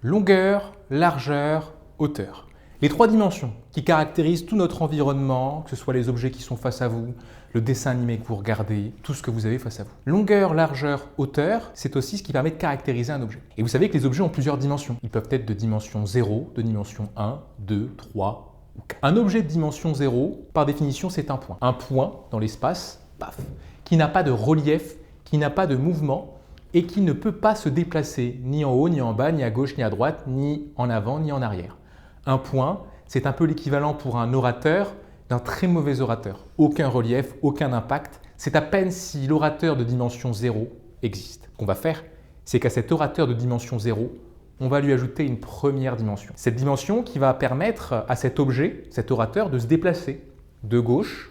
Longueur, largeur, hauteur. Les trois dimensions qui caractérisent tout notre environnement, que ce soit les objets qui sont face à vous, le dessin animé que vous regardez, tout ce que vous avez face à vous. Longueur, largeur, hauteur, c'est aussi ce qui permet de caractériser un objet. Et vous savez que les objets ont plusieurs dimensions. Ils peuvent être de dimension 0, de dimension 1, 2, 3 ou 4. Un objet de dimension 0, par définition, c'est un point. Un point dans l'espace, paf, qui n'a pas de relief, qui n'a pas de mouvement et qui ne peut pas se déplacer ni en haut, ni en bas, ni à gauche, ni à droite, ni en avant, ni en arrière. Un point, c'est un peu l'équivalent pour un orateur d'un très mauvais orateur. Aucun relief, aucun impact. C'est à peine si l'orateur de dimension 0 existe. Ce qu'on va faire, c'est qu'à cet orateur de dimension 0, on va lui ajouter une première dimension. Cette dimension qui va permettre à cet objet, cet orateur, de se déplacer de gauche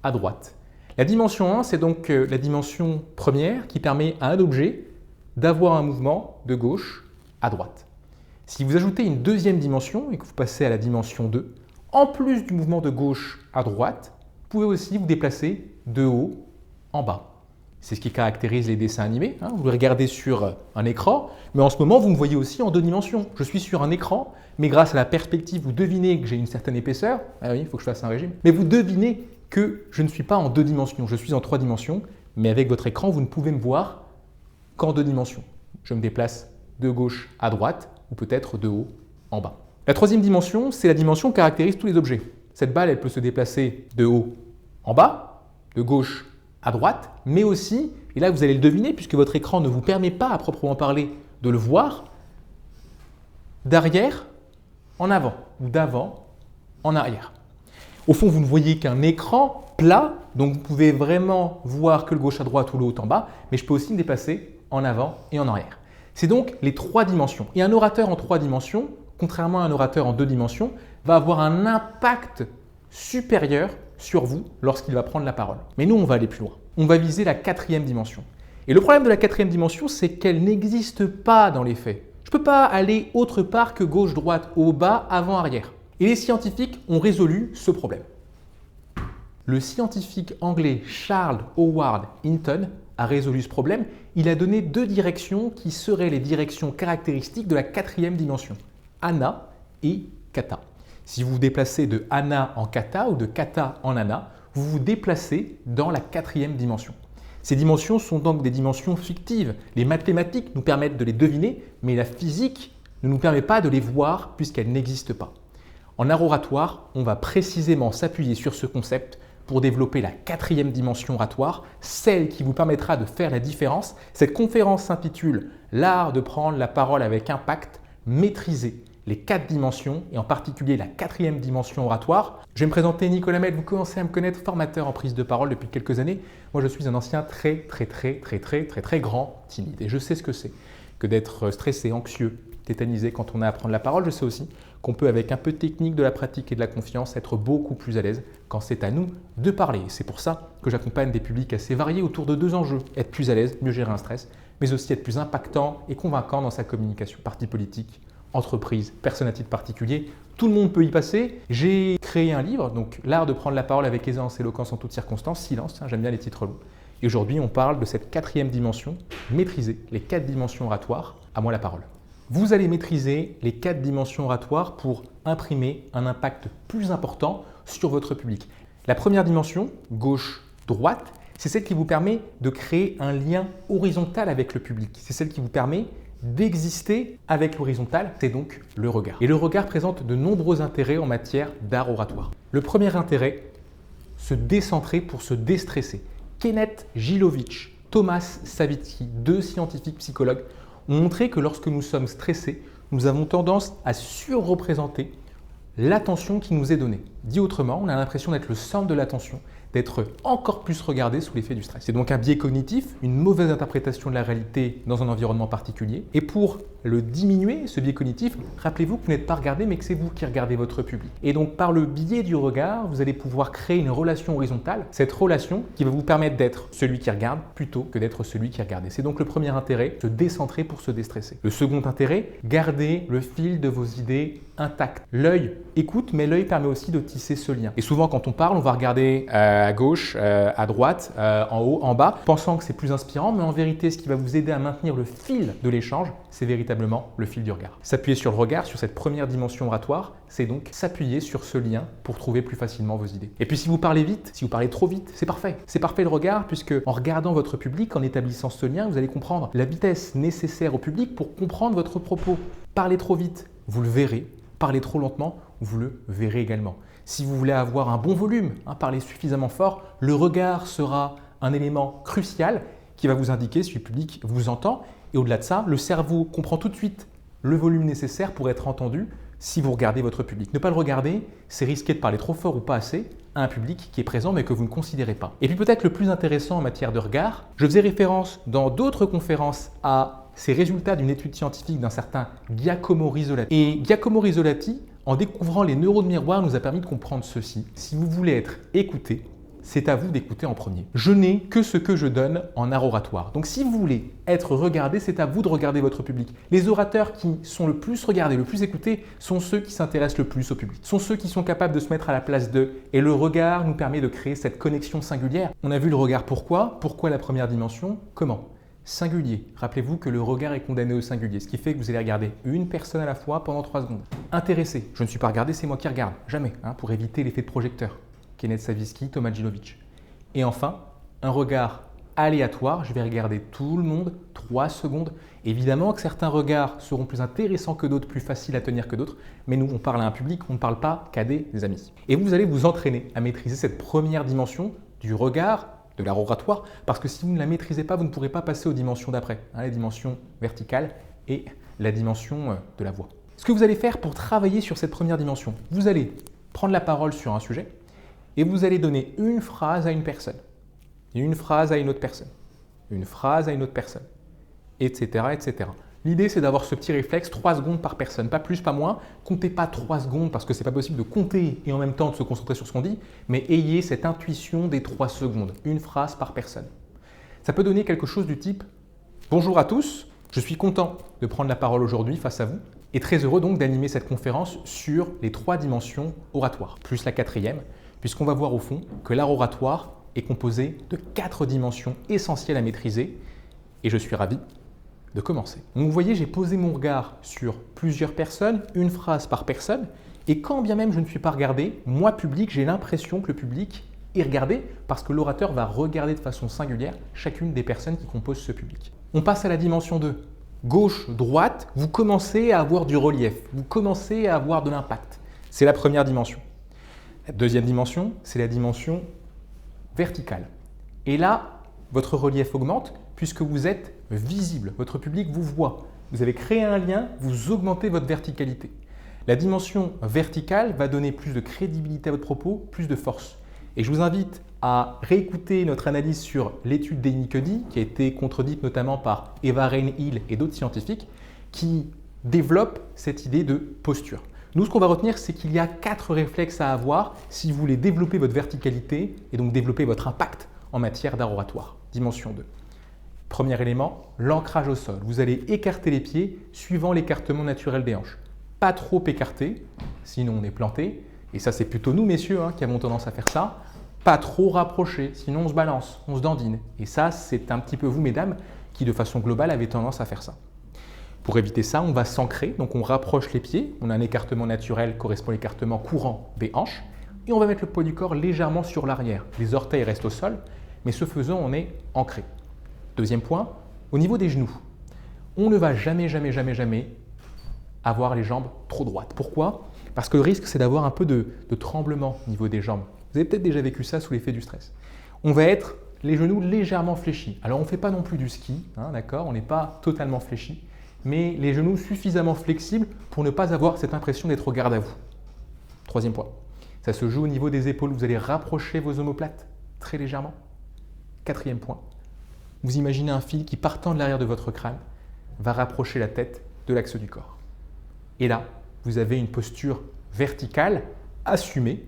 à droite. La dimension 1, c'est donc la dimension première qui permet à un objet d'avoir un mouvement de gauche à droite. Si vous ajoutez une deuxième dimension et que vous passez à la dimension 2, en plus du mouvement de gauche à droite, vous pouvez aussi vous déplacer de haut en bas. C'est ce qui caractérise les dessins animés. Vous les regardez sur un écran, mais en ce moment, vous me voyez aussi en deux dimensions. Je suis sur un écran, mais grâce à la perspective, vous devinez que j'ai une certaine épaisseur. Ah oui, il faut que je fasse un régime. Mais vous devinez que je ne suis pas en deux dimensions, je suis en trois dimensions, mais avec votre écran, vous ne pouvez me voir qu'en deux dimensions. Je me déplace de gauche à droite, ou peut-être de haut en bas. La troisième dimension, c'est la dimension qui caractérise tous les objets. Cette balle, elle peut se déplacer de haut en bas, de gauche à droite, mais aussi, et là vous allez le deviner puisque votre écran ne vous permet pas à proprement parler de le voir, d'arrière en avant, ou d'avant en arrière. Au fond, vous ne voyez qu'un écran plat, donc vous pouvez vraiment voir que le gauche à droite ou le haut en bas, mais je peux aussi me déplacer en avant et en arrière. C'est donc les trois dimensions. Et un orateur en trois dimensions, contrairement à un orateur en deux dimensions, va avoir un impact supérieur sur vous lorsqu'il va prendre la parole. Mais nous, on va aller plus loin. On va viser la quatrième dimension. Et le problème de la quatrième dimension, c'est qu'elle n'existe pas dans les faits. Je ne peux pas aller autre part que gauche, droite, haut, bas, avant, arrière. Et les scientifiques ont résolu ce problème. Le scientifique anglais Charles Howard Hinton a résolu ce problème. Il a donné deux directions qui seraient les directions caractéristiques de la quatrième dimension, Ana et Kata. Si vous vous déplacez de Ana en Kata ou de Kata en Ana, vous vous déplacez dans la quatrième dimension. Ces dimensions sont donc des dimensions fictives. Les mathématiques nous permettent de les deviner, mais la physique ne nous permet pas de les voir puisqu'elles n'existent pas. En art oratoire, on va précisément s'appuyer sur ce concept pour développer la quatrième dimension oratoire, celle qui vous permettra de faire la différence. Cette conférence s'intitule « L'art de prendre la parole avec impact, maîtriser les quatre dimensions et en particulier la quatrième dimension oratoire ». Je vais me présenter Nicolas Mel, vous commencez à me connaître, formateur en prise de parole depuis quelques années. Moi, je suis un ancien très grand timide et je sais ce que c'est que d'être stressé, anxieux, tétanisé quand on a à prendre la parole. Je sais aussi qu'on peut, avec un peu de technique, de la pratique et de la confiance, être beaucoup plus à l'aise quand c'est à nous de parler. C'est pour ça que j'accompagne des publics assez variés autour de deux enjeux. Être plus à l'aise, mieux gérer un stress, mais aussi être plus impactant et convaincant dans sa communication. Parti politique, entreprise, personne à titre particulier, tout le monde peut y passer. J'ai créé un livre, donc l'art de prendre la parole avec aisance et éloquence en toutes circonstances, silence, j'aime bien les titres longs. Et aujourd'hui, on parle de cette quatrième dimension, maîtriser les quatre dimensions oratoires, à moi la parole. Vous allez maîtriser les quatre dimensions oratoires pour imprimer un impact plus important sur votre public. La première dimension, gauche-droite, c'est celle qui vous permet de créer un lien horizontal avec le public. C'est celle qui vous permet d'exister avec l'horizontal, c'est donc le regard. Et le regard présente de nombreux intérêts en matière d'art oratoire. Le premier intérêt, se décentrer pour se déstresser. Kenneth Gilovich, Thomas Savitsky, deux scientifiques psychologues, ont montré que lorsque nous sommes stressés, nous avons tendance à surreprésenter l'attention qui nous est donnée. Dit autrement, on a l'impression d'être le centre de l'attention, d'être encore plus regardé sous l'effet du stress. C'est donc un biais cognitif, une mauvaise interprétation de la réalité dans un environnement particulier. Et pour le diminuer, ce biais cognitif, rappelez-vous que vous n'êtes pas regardé, mais que c'est vous qui regardez votre public. Et donc par le biais du regard, vous allez pouvoir créer une relation horizontale, cette relation qui va vous permettre d'être celui qui regarde plutôt que d'être celui qui est regardé. C'est donc le premier intérêt, se décentrer pour se déstresser. Le second intérêt, garder le fil de vos idées intact. L'œil écoute, mais l'œil permet aussi de tisser ce lien. Et souvent, quand on parle, on va regarder à gauche, à droite, en haut, en bas, pensant que c'est plus inspirant, mais en vérité, ce qui va vous aider à maintenir le fil de l'échange, c'est véritablement le fil du regard. S'appuyer sur le regard, sur cette première dimension oratoire, c'est donc s'appuyer sur ce lien pour trouver plus facilement vos idées. Et puis si vous parlez vite, si vous parlez trop vite, c'est parfait. C'est parfait le regard, puisque en regardant votre public, en établissant ce lien, vous allez comprendre la vitesse nécessaire au public pour comprendre votre propos. Parlez trop vite, vous le verrez. Parlez trop lentement, vous le verrez également. Si vous voulez avoir un bon volume, parler suffisamment fort, le regard sera un élément crucial qui va vous indiquer si le public vous entend. Et au-delà de ça, le cerveau comprend tout de suite le volume nécessaire pour être entendu si vous regardez votre public. Ne pas le regarder, c'est risquer de parler trop fort ou pas assez à un public qui est présent mais que vous ne considérez pas. Et puis peut-être le plus intéressant en matière de regard, je faisais référence dans d'autres conférences à ces résultats d'une étude scientifique d'un certain Giacomo Rizzolatti. Et Giacomo Rizzolatti, en découvrant les neurones miroirs, nous a permis de comprendre ceci. Si vous voulez être écouté, c'est à vous d'écouter en premier. Je n'ai que ce que je donne en art oratoire. Donc si vous voulez être regardé, c'est à vous de regarder votre public. Les orateurs qui sont le plus regardés, le plus écoutés, sont ceux qui s'intéressent le plus au public. Sont ceux qui sont capables de se mettre à la place d'eux. Et le regard nous permet de créer cette connexion singulière. On a vu le regard pourquoi la première dimension, comment? Singulier. Rappelez-vous que le regard est condamné au singulier, ce qui fait que vous allez regarder une personne à la fois pendant 3 secondes. Intéressé. Je ne suis pas regardé, c'est moi qui regarde. Jamais, pour éviter l'effet de projecteur. Kenneth Savitsky, Thomas Djilovic. Et enfin, un regard aléatoire. Je vais regarder tout le monde 3 secondes. Évidemment que certains regards seront plus intéressants que d'autres, plus faciles à tenir que d'autres, mais nous, on parle à un public, on ne parle pas qu'à des amis. Et vous allez vous entraîner à maîtriser cette première dimension du regard, de l'art oratoire, parce que si vous ne la maîtrisez pas, vous ne pourrez pas passer aux dimensions d'après, la dimension verticale et la dimension de la voix. Ce que vous allez faire pour travailler sur cette première dimension, vous allez prendre la parole sur un sujet et vous allez donner une phrase à une personne, une phrase à une autre personne, une phrase à une autre personne, etc., etc. L'idée, c'est d'avoir ce petit réflexe 3 secondes par personne, pas plus, pas moins. Comptez pas 3 secondes parce que ce n'est pas possible de compter et en même temps de se concentrer sur ce qu'on dit, mais ayez cette intuition des 3 secondes, une phrase par personne. Ça peut donner quelque chose du type « Bonjour à tous, je suis content de prendre la parole aujourd'hui face à vous et très heureux donc d'animer cette conférence sur les 3 dimensions oratoires, plus la 4e, puisqu'on va voir au fond que l'art oratoire est composé de 4 dimensions essentielles à maîtriser et je suis ravi de commencer. Donc vous voyez, j'ai posé mon regard sur plusieurs personnes, une phrase par personne, et quand bien même je ne suis pas regardé, moi public, j'ai l'impression que le public est regardé parce que l'orateur va regarder de façon singulière chacune des personnes qui composent ce public. On passe à la dimension 2. Gauche, droite, vous commencez à avoir du relief, vous commencez à avoir de l'impact. C'est la première dimension. La deuxième dimension, c'est la dimension verticale. Et là, votre relief augmente puisque vous êtes visible, votre public vous voit. Vous avez créé un lien, vous augmentez votre verticalité. La dimension verticale va donner plus de crédibilité à votre propos, plus de force. Et je vous invite à réécouter notre analyse sur l'étude d'Amy Cuddy, qui a été contredite notamment par Eva Rein-Hill et d'autres scientifiques, qui développent cette idée de posture. Nous, ce qu'on va retenir, c'est qu'il y a 4 réflexes à avoir si vous voulez développer votre verticalité et donc développer votre impact en matière d'art oratoire. Dimension 2. Premier élément, l'ancrage au sol. Vous allez écarter les pieds suivant l'écartement naturel des hanches. Pas trop écarté, sinon on est planté. Et ça, c'est plutôt nous, messieurs, qui avons tendance à faire ça. Pas trop rapproché, sinon on se balance, on se dandine. Et ça, c'est un petit peu vous, mesdames, qui de façon globale avez tendance à faire ça. Pour éviter ça, on va s'ancrer, donc on rapproche les pieds. On a un écartement naturel correspond à l'écartement courant des hanches. Et on va mettre le poids du corps légèrement sur l'arrière. Les orteils restent au sol, mais ce faisant, on est ancré. Deuxième point, au niveau des genoux, on ne va jamais avoir les jambes trop droites. Pourquoi? Parce que le risque, c'est d'avoir un peu de tremblement au niveau des jambes. Vous avez peut-être déjà vécu ça sous l'effet du stress. On va être les genoux légèrement fléchis. Alors, on ne fait pas non plus du ski, d'accord? On n'est pas totalement fléchi, mais les genoux suffisamment flexibles pour ne pas avoir cette impression d'être au garde à vous. Troisième point, ça se joue au niveau des épaules. Vous allez rapprocher vos omoplates très légèrement. Quatrième point, vous imaginez un fil qui, partant de l'arrière de votre crâne, va rapprocher la tête de l'axe du corps. Et là, vous avez une posture verticale, assumée.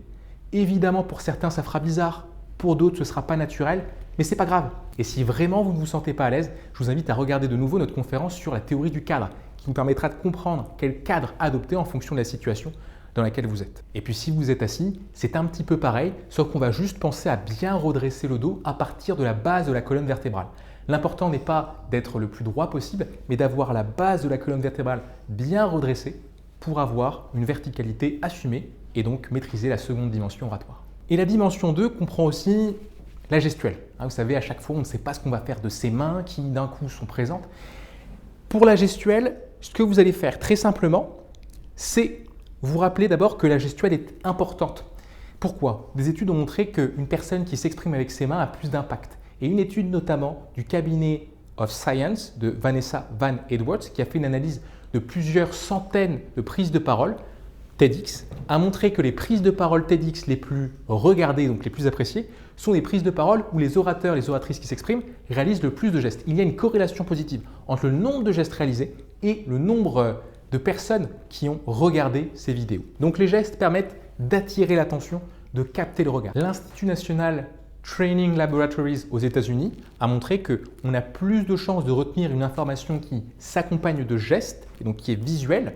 Évidemment, pour certains, ça fera bizarre. Pour d'autres, ce ne sera pas naturel, mais ce n'est pas grave. Et si vraiment vous ne vous sentez pas à l'aise, je vous invite à regarder de nouveau notre conférence sur la théorie du cadre, qui vous permettra de comprendre quel cadre adopter en fonction de la situation dans laquelle vous êtes. Et puis si vous êtes assis, c'est un petit peu pareil, sauf qu'on va juste penser à bien redresser le dos à partir de la base de la colonne vertébrale. L'important n'est pas d'être le plus droit possible, mais d'avoir la base de la colonne vertébrale bien redressée pour avoir une verticalité assumée et donc maîtriser la seconde dimension oratoire. Et la dimension 2 comprend aussi la gestuelle. Vous savez, à chaque fois, on ne sait pas ce qu'on va faire de ses mains qui d'un coup sont présentes. Pour la gestuelle, ce que vous allez faire très simplement, c'est vous rappeler d'abord que la gestuelle est importante. Pourquoi? Des études ont montré qu'une personne qui s'exprime avec ses mains a plus d'impact. Et une étude notamment du cabinet of Science de Vanessa Van Edwards, qui a fait une analyse de plusieurs centaines de prises de parole TEDx, a montré que les prises de parole TEDx les plus regardées, donc les plus appréciées, sont les prises de parole où les orateurs et les oratrices qui s'expriment réalisent le plus de gestes. Il y a une corrélation positive entre le nombre de gestes réalisés et le nombre de personnes qui ont regardé ces vidéos. Donc les gestes permettent d'attirer l'attention, de capter le regard. L'Institut national Training Laboratories aux États-Unis a montré qu'on a plus de chances de retenir une information qui s'accompagne de gestes, et donc qui est visuelle,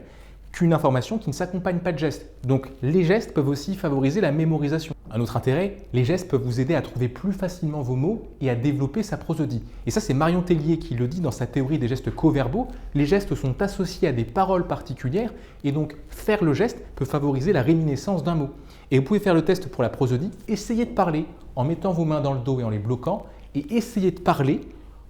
qu'une information qui ne s'accompagne pas de gestes. Donc les gestes peuvent aussi favoriser la mémorisation. Un autre intérêt, les gestes peuvent vous aider à trouver plus facilement vos mots et à développer sa prosodie. Et ça, c'est Marion Tellier qui le dit dans sa théorie des gestes co-verbaux. Les gestes sont associés à des paroles particulières et donc faire le geste peut favoriser la réminiscence d'un mot. Et vous pouvez faire le test pour la prosodie, essayez de parler en mettant vos mains dans le dos et en les bloquant et essayez de parler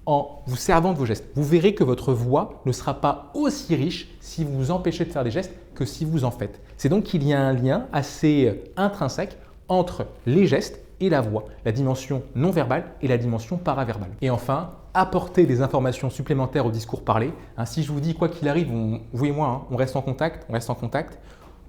en vous servant de vos gestes. Vous verrez que votre voix ne sera pas aussi riche si vous vous empêchez de faire des gestes que si vous en faites. C'est donc qu'il y a un lien assez intrinsèque entre les gestes et la voix, la dimension non verbale et la dimension paraverbale. Et enfin, apporter des informations supplémentaires au discours parlé. Si je vous dis quoi qu'il arrive, vous et moi, on reste en contact,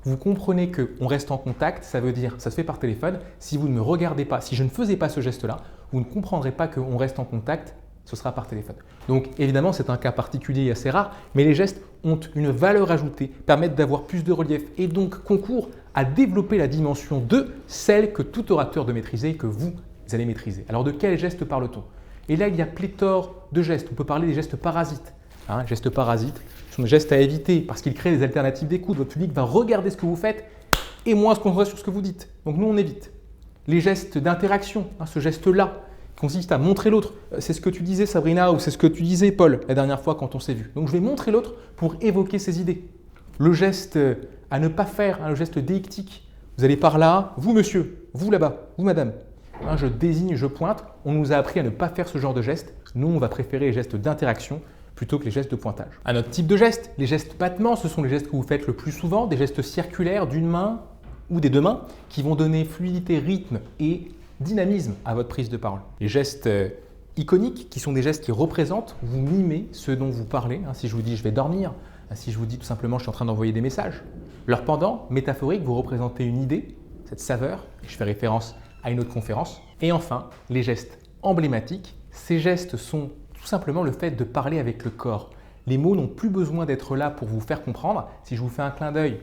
vous comprenez qu'on reste en contact, ça veut dire, ça se fait par téléphone. Si vous ne me regardez pas, si je ne faisais pas ce geste-là, vous ne comprendrez pas qu'on reste en contact, ce sera par téléphone. Donc évidemment, c'est un cas particulier et assez rare, mais les gestes ont une valeur ajoutée, permettent d'avoir plus de relief et donc concourent à développer la dimension 2, celle que tout orateur doit maîtriser et que vous allez maîtriser. Alors de quels gestes parle-t-on? Et là, il y a pléthore de gestes. On peut parler des gestes parasites. Les gestes parasites sont des gestes à éviter parce qu'ils créent des alternatives d'écoute. Votre public va regarder ce que vous faites et moins se concentrer sur ce que vous dites. Donc nous, on évite. Les gestes d'interaction, ce geste-là, consiste à montrer l'autre. C'est ce que tu disais Sabrina ou c'est ce que tu disais Paul la dernière fois quand on s'est vu. Donc je vais montrer l'autre pour évoquer ses idées. Le geste à ne pas faire, le geste déictique. Vous allez par là, vous monsieur, vous là-bas, vous madame. Je désigne, je pointe. On nous a appris à ne pas faire ce genre de geste. Nous, on va préférer les gestes d'interaction plutôt que les gestes de pointage. Un autre type de geste, les gestes battements, ce sont les gestes que vous faites le plus souvent, des gestes circulaires d'une main ou des deux mains qui vont donner fluidité, rythme et dynamisme à votre prise de parole. Les gestes iconiques, qui sont des gestes qui représentent, vous mimez ce dont vous parlez. Si je vous dis je vais dormir, si je vous dis tout simplement je suis en train d'envoyer des messages. Leur pendant, métaphorique, vous représentez une idée, cette saveur, et je fais référence à une autre conférence. Et enfin, les gestes emblématiques. Ces gestes sont tout simplement le fait de parler avec le corps. Les mots n'ont plus besoin d'être là pour vous faire comprendre. Si je vous fais un clin d'œil,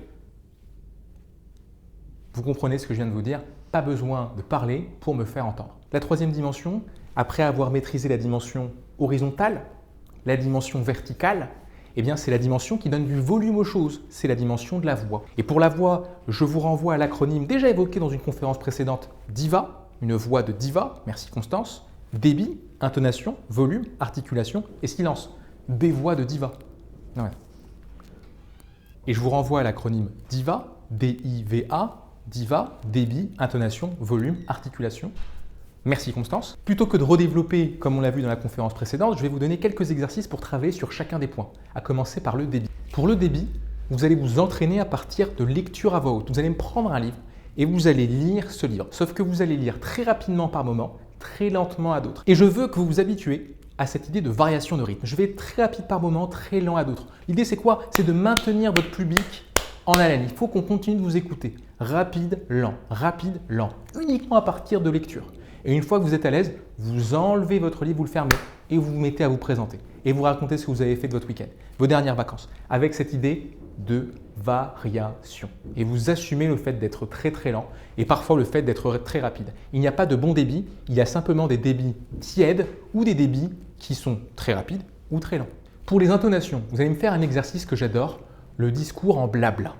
vous comprenez ce que je viens de vous dire. Pas besoin de parler pour me faire entendre. La troisième dimension, après avoir maîtrisé la dimension horizontale, la dimension verticale, c'est la dimension qui donne du volume aux choses, c'est la dimension de la voix. Et pour la voix, je vous renvoie à l'acronyme déjà évoqué dans une conférence précédente, DIVA, une voix de diva, merci Constance, débit, intonation, volume, articulation et silence, des voix de diva. Et je vous renvoie à l'acronyme DIVA, D-I-V-A, diva, débit, intonation, volume, articulation. Merci Constance. Plutôt que de redévelopper, comme on l'a vu dans la conférence précédente, je vais vous donner quelques exercices pour travailler sur chacun des points, à commencer par le débit. Pour le débit, vous allez vous entraîner à partir de lecture à voix haute. Vous allez me prendre un livre et vous allez lire ce livre. Sauf que vous allez lire très rapidement par moment, très lentement à d'autres. Et je veux que vous vous habituez à cette idée de variation de rythme. Je vais être très rapide par moment, très lent à d'autres. L'idée c'est quoi? C'est de maintenir votre public en haleine. Il faut qu'on continue de vous écouter. Rapide, lent, uniquement à partir de lecture. Et une fois que vous êtes à l'aise, vous enlevez votre livre, vous le fermez et vous vous mettez à vous présenter. Et vous racontez ce que vous avez fait de votre week-end, vos dernières vacances, avec cette idée de variation. Et vous assumez le fait d'être très très lent et parfois le fait d'être très rapide. Il n'y a pas de bon débit, il y a simplement des débits tièdes ou des débits qui sont très rapides ou très lents. Pour les intonations, vous allez me faire un exercice que j'adore, le discours en blabla.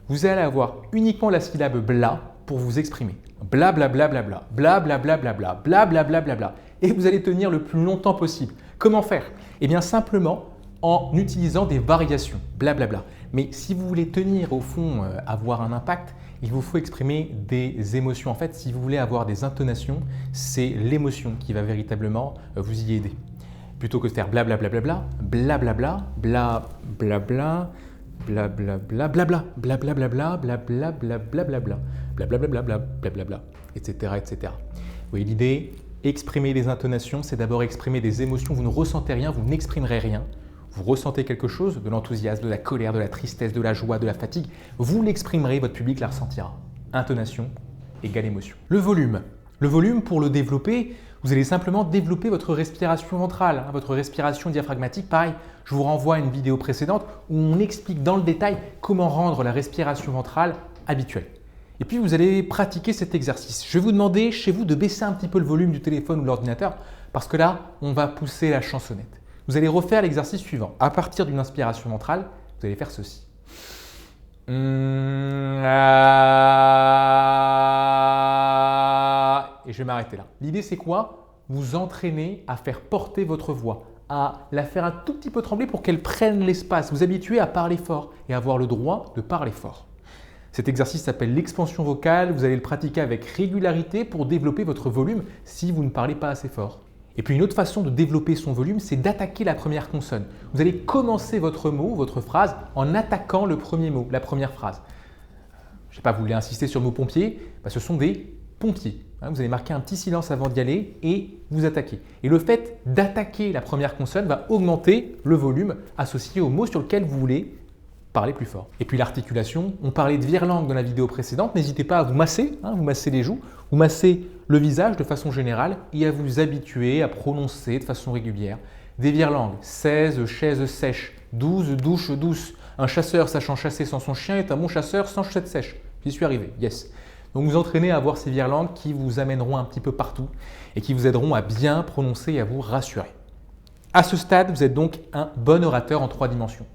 Vous allez avoir uniquement la syllabe bla pour vous exprimer. Bla bla bla bla bla, bla bla bla bla bla, bla bla bla bla bla. Et vous allez tenir le plus longtemps possible. Comment faire? Eh bien simplement en utilisant des variations, bla bla bla. Mais si vous voulez tenir au fond, avoir un impact, il vous faut exprimer des émotions. En fait, si vous voulez avoir des intonations, c'est l'émotion qui va véritablement vous y aider. Plutôt que de faire bla bla bla bla bla, bla bla bla, bla bla bla, bla bla bla bla bla, bla bla bla bla, bla bla bla bla bla bla, bla bla bla bla bla bla bla bla, etc. etc. Vous voyez l'idée? Exprimer les intonations, c'est d'abord exprimer des émotions. Vous ne ressentez rien, vous n'exprimerez rien. Vous ressentez quelque chose, de l'enthousiasme, de la colère, de la tristesse, de la joie, de la fatigue. Vous l'exprimerez, votre public la ressentira. Intonation égale émotion. Le volume. Le volume, pour le développer, vous allez simplement développer votre respiration ventrale, votre respiration diaphragmatique. Pareil, je vous renvoie à une vidéo précédente où on explique dans le détail comment rendre la respiration ventrale habituelle. Et puis, vous allez pratiquer cet exercice. Je vais vous demander chez vous de baisser un petit peu le volume du téléphone ou de l'ordinateur parce que là, on va pousser la chansonnette. Vous allez refaire l'exercice suivant. À partir d'une inspiration ventrale, vous allez faire ceci. Et je vais m'arrêter là. L'idée, c'est quoi? Vous entraîner à faire porter votre voix, à la faire un tout petit peu trembler pour qu'elle prenne l'espace. Vous habituez à parler fort et à avoir le droit de parler fort. Cet exercice s'appelle l'expansion vocale. Vous allez le pratiquer avec régularité pour développer votre volume si vous ne parlez pas assez fort. Et puis une autre façon de développer son volume, c'est d'attaquer la première consonne. Vous allez commencer votre mot, votre phrase, en attaquant le premier mot, la première phrase. Je ne sais pas, vous voulez insister sur le mot pompier, ce sont des pompiers. Vous allez marquer un petit silence avant d'y aller et vous attaquez. Et le fait d'attaquer la première consonne va augmenter le volume associé au mot sur lequel vous voulez parler plus fort. Et puis l'articulation, on parlait de virelangue dans la vidéo précédente, n'hésitez pas à vous masser, vous massez les joues, vous massez le visage de façon générale et à vous habituer à prononcer de façon régulière des virelangues. 16 chaises sèches, 12 douches douces. Un chasseur sachant chasser sans son chien est un bon chasseur sans chaussette sèche. J'y suis arrivé, yes. Donc vous entraînez à avoir ces virelangues qui vous amèneront un petit peu partout et qui vous aideront à bien prononcer et à vous rassurer. À ce stade, vous êtes donc un bon orateur en 3 dimensions.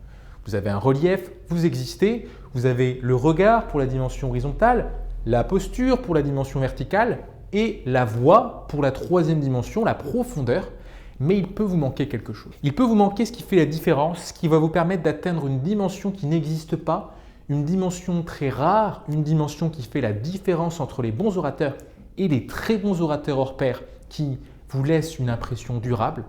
Vous avez un relief, vous existez, vous avez le regard pour la dimension horizontale, la posture pour la dimension verticale et la voix pour la 3e dimension, la profondeur. Mais il peut vous manquer quelque chose. Il peut vous manquer ce qui fait la différence, ce qui va vous permettre d'atteindre une dimension qui n'existe pas, une dimension très rare, une dimension qui fait la différence entre les bons orateurs et les très bons orateurs hors pair qui vous laissent une impression durable,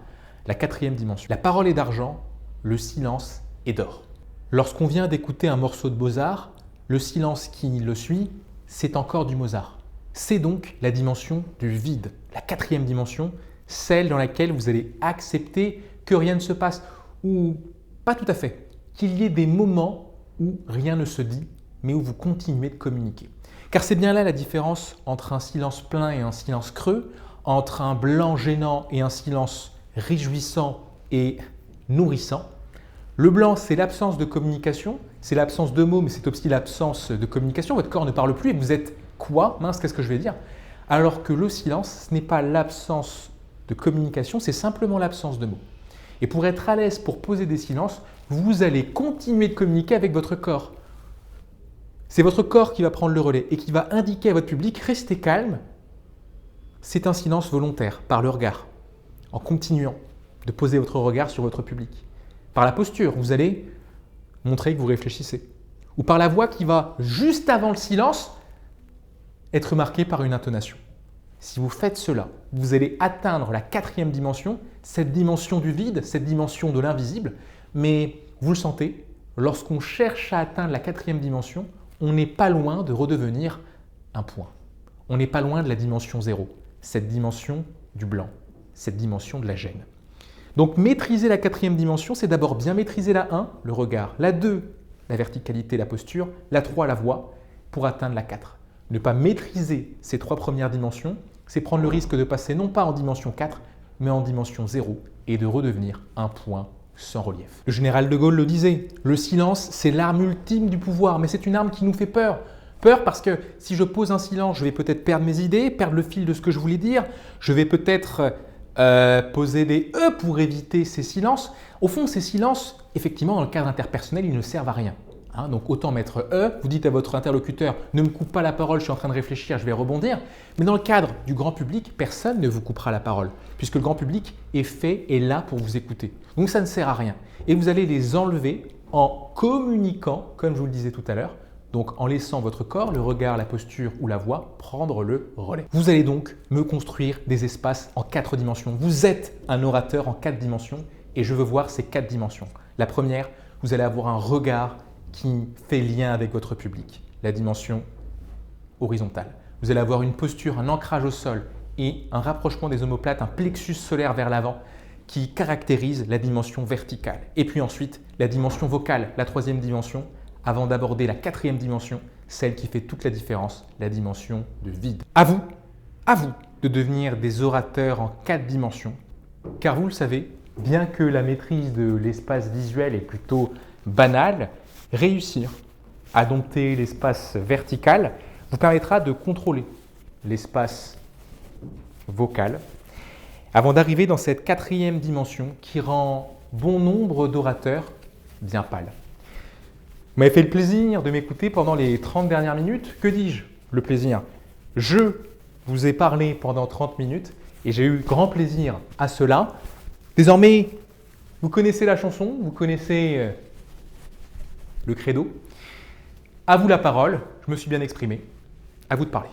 la 4e dimension. La parole est d'argent, le silence est d'or. Lorsqu'on vient d'écouter un morceau de Mozart, le silence qui le suit, c'est encore du Mozart. C'est donc la dimension du vide, la 4e dimension, celle dans laquelle vous allez accepter que rien ne se passe, ou pas tout à fait, qu'il y ait des moments où rien ne se dit, mais où vous continuez de communiquer. Car c'est bien là la différence entre un silence plein et un silence creux, entre un blanc gênant et un silence réjouissant et nourrissant. Le blanc, c'est l'absence de communication, c'est l'absence de mots, mais c'est aussi l'absence de communication. Votre corps ne parle plus et vous êtes quoi? Mince, qu'est-ce que je vais dire? Alors que le silence, ce n'est pas l'absence de communication, c'est simplement l'absence de mots. Et pour être à l'aise, pour poser des silences, vous allez continuer de communiquer avec votre corps. C'est votre corps qui va prendre le relais et qui va indiquer à votre public, restez calme. C'est un silence volontaire, par le regard, en continuant de poser votre regard sur votre public. Par la posture, vous allez montrer que vous réfléchissez. Ou par la voix qui va, juste avant le silence, être marquée par une intonation. Si vous faites cela, vous allez atteindre la 4e dimension, cette dimension du vide, cette dimension de l'invisible. Mais vous le sentez, lorsqu'on cherche à atteindre la 4e dimension, on n'est pas loin de redevenir un point. On n'est pas loin de la dimension 0, cette dimension du blanc, cette dimension de la gêne. Donc maîtriser la 4e dimension, c'est d'abord bien maîtriser la 1, le regard, la 2, la verticalité, la posture, la 3, la voix, pour atteindre la 4. Ne pas maîtriser ces 3 premières dimensions, c'est prendre le risque de passer non pas en dimension 4, mais en dimension 0 et de redevenir un point sans relief. Le général de Gaulle le disait, le silence, c'est l'arme ultime du pouvoir, mais c'est une arme qui nous fait peur. Peur parce que si je pose un silence, je vais peut-être perdre mes idées, perdre le fil de ce que je voulais dire, je vais peut-être poser des E pour éviter ces silences. Au fond, ces silences, effectivement, dans le cadre interpersonnel, ils ne servent à rien. Hein, donc autant mettre E, vous dites à votre interlocuteur « ne me coupe pas la parole, je suis en train de réfléchir, je vais rebondir ». Mais dans le cadre du grand public, personne ne vous coupera la parole, puisque le grand public est là pour vous écouter. Donc ça ne sert à rien. Et vous allez les enlever en communiquant, comme je vous le disais tout à l'heure, donc en laissant votre corps, le regard, la posture ou la voix prendre le relais. Vous allez donc me construire des espaces en 4 dimensions. Vous êtes un orateur en 4 dimensions et je veux voir ces 4 dimensions. La première, vous allez avoir un regard qui fait lien avec votre public, la dimension horizontale. Vous allez avoir une posture, un ancrage au sol et un rapprochement des omoplates, un plexus solaire vers l'avant qui caractérise la dimension verticale. Et puis ensuite, la dimension vocale, la 3e dimension, avant d'aborder la 4e dimension, celle qui fait toute la différence, la dimension de vide. À vous de devenir des orateurs en 4 dimensions, car vous le savez, bien que la maîtrise de l'espace visuel est plutôt banale, réussir à dompter l'espace vertical vous permettra de contrôler l'espace vocal avant d'arriver dans cette 4e dimension qui rend bon nombre d'orateurs bien pâles. Vous m'avez fait le plaisir de m'écouter pendant les 30 dernières minutes. Que dis-je? Le plaisir. Je vous ai parlé pendant 30 minutes et j'ai eu grand plaisir à cela. Désormais, vous connaissez la chanson, vous connaissez le credo. À vous la parole, je me suis bien exprimé. À vous de parler.